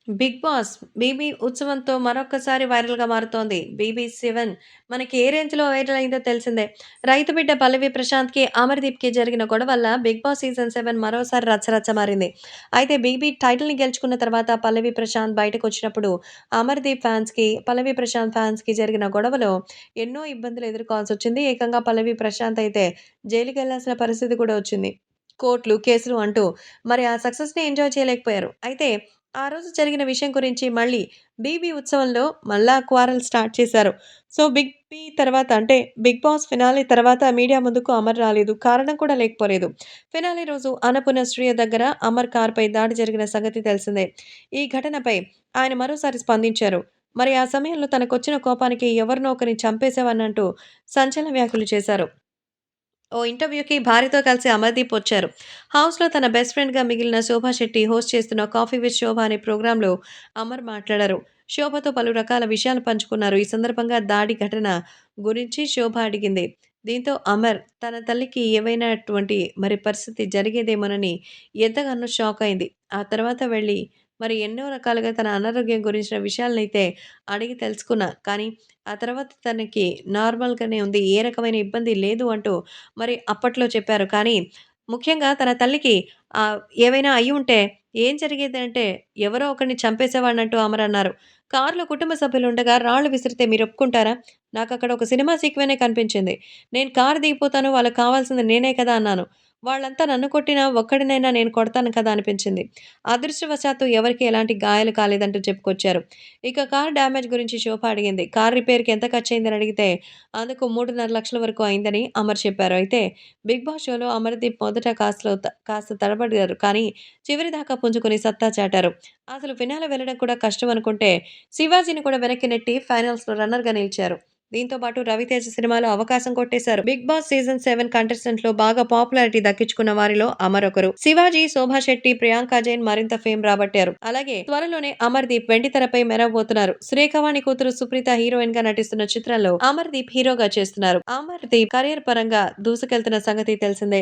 Big boss 'BB' ఉత్సవంతో మరొక్కసారి వైరల్‌గా మారుతోంది. 'బీబీ7' మనకి ఏ రేంజ్‌లో వైరల్ అయిందో తెలిసిందే. రైతు బిడ్డ పల్లవి ప్రశాంత్‌కి, అమర్‌దీప్‌కి జరిగిన గొడవ వల్ల 'బిగ్ బాస్' సీజన్ 7 మరోసారి రచ్చరచ్చ మారింది. అయితే 'బీబీ' టైటిల్‌ని గెలుచుకున్న తర్వాత పల్లవి ప్రశాంత్ బయటకొచ్చినప్పుడు అమర్‌దీప్ ఫ్యాన్స్‌కి, పల్లవి ప్రశాంత్ ఫ్యాన్స్‌కి జరిగిన గొడవలో ఎన్నో ఇబ్బందులు ఎదుర్కోవాల్సొచ్చింది. ఏకంగా పల్లవి ప్రశాంత్ అయితే జైలుకెళ్లాల్సిన పరిస్థితి కూడా వచ్చింది. కోర్టులు, కేసులు అంటూ మరి ఆ సక్సెస్‌ని ఎంజాయ్ చేయలేకపోయారు. అయితే ఆ రోజు జరిగిన విషయం గురించి మళ్ళీ 'బీబీ' ఉత్సవంలో మళ్ళా క్వారల్ స్టార్ట్ చేశారు. సో, 'బిగ్ బీ' తర్వాత అంటే 'బిగ్ బాస్' ఫినాలే తర్వాత మీడియా ముందుకు అమర్ రాలేదు. కారణం కూడా లేకపోలేదు. ఫినాలే రోజు అన్నపూర్ణ స్టూడియో దగ్గర అమర్ కార్‌పై దాడి జరిగిన సంగతి తెలిసిందే. ఈ ఘటనపై ఆయన మరోసారి స్పందించారు. మరి ఆ సమయంలో తనకొచ్చిన కోపానికి ఎవరినో ఒకరిని చంపేసావనంటూ సంచలన వ్యాఖ్యలు చేశారు. ఓ ఇంటర్వ్యూకి భార్యతో కలిసి అమర్దీప్ వచ్చారు. హౌస్‌లో తన బెస్ట్ ఫ్రెండ్‌గా మిగిలిన శోభా శెట్టి హోస్ట్ చేస్తున్న 'కాఫీ విత్ శోభ' అనే ప్రోగ్రామ్‌లో అమర్ మాట్లాడారు. శోభతో పలు రకాల విషయాలు పంచుకున్నారు. ఈ సందర్భంగా దాడి ఘటన గురించి శోభ అడిగింది. దీంతో అమర్ తన తల్లికి ఏవైనటువంటి మరి పరిస్థితి జరిగేదేమోనని ఎంతగానో షాక్ అయింది. ఆ తర్వాత వెళ్లి మరి ఎన్నో రకాలుగా తన అనారోగ్యం గురించిన విషయాలనైతే అడిగి తెలుసుకున్నా. కానీ ఆ తర్వాత తనకి నార్మల్‌గానే ఉంది. ఏ రకమైన ఇబ్బంది లేదు అంటూ మరి అప్పట్లో చెప్పారు. కానీ ముఖ్యంగా తన తల్లికి ఏవైనా అయ్యుంటే ఏం జరిగేదంటే ఎవరో ఒకడిని చంపేసేవాడినంటూ అమరన్నారు. కారులో కుటుంబ సభ్యులుండగా రాళ్లు విసిరితే మీరొప్పుకుంటారా? నాకక్కడ ఒక సినిమా సీక్వెనే కనిపించింది. నేను కారు దిగిపోతాను. వాళ్ళకి కావాల్సింది నేనే కదా! అన్నాను. వాళ్ళంతా నన్ను కొట్టినా ఒక్కడినైనా నేను కొడతాను కదా! అనిపించింది. అదృష్టవశాత్తు ఎవరికీ ఎలాంటి గాయాలు కాలేదంటూ చెప్పుకొచ్చారు. ఇక కారు డ్యామేజ్ గురించి శోభ అడిగింది. కారు రిపేర్‌కి ఎంత ఖర్చయిందని అడిగితే అందుకు 3.5 లక్షల వరకు అయిందని అమర్ చెప్పారు. అయితే 'బిగ్ బాస్' షోలో అమర్‌దీప్ మొదట కాస్త తడబడ్డారు. కానీ చివరిదాకా పుంజుకొని సత్తా చాటారు. అసలు ఫినాలే వెళ్ళడం కూడా కష్టం అనుకుంటే 'శివాజీని' కూడా వెనక్కి నెట్టి ఫైనల్స్‌లో రన్నర్‌గా నిలిచారు. దీంతో పాటు 'రవితేజ' సినిమాలో అవకాశం కొట్టేశారు. 'బిగ్ బాస్' సీజన్ 7 కంటెస్టెంట్‌లో బాగా పాపులారిటీ దక్కించుకున్న వారిలో అమర్ ఒకరు. 'శివాజీ', 'శోభా శెట్టి', 'ప్రియాంక జైన్' మరింత ఫేమ్ రాబట్టారు. అలాగే త్వరలోనే అమర్‌దీప్ వెండితెరపై మెరవబోతున్నారు. సురేఖవాణి కూతురు సుప్రీత హీరోయిన్‌గా నటిస్తున్న చిత్రంలో అమర్‌దీప్ హీరోగా చేస్తున్నారు. అమర్‌దీప్ కెరియర్ పరంగా దూసుకెళ్తున్న సంగతి తెలిసిందే.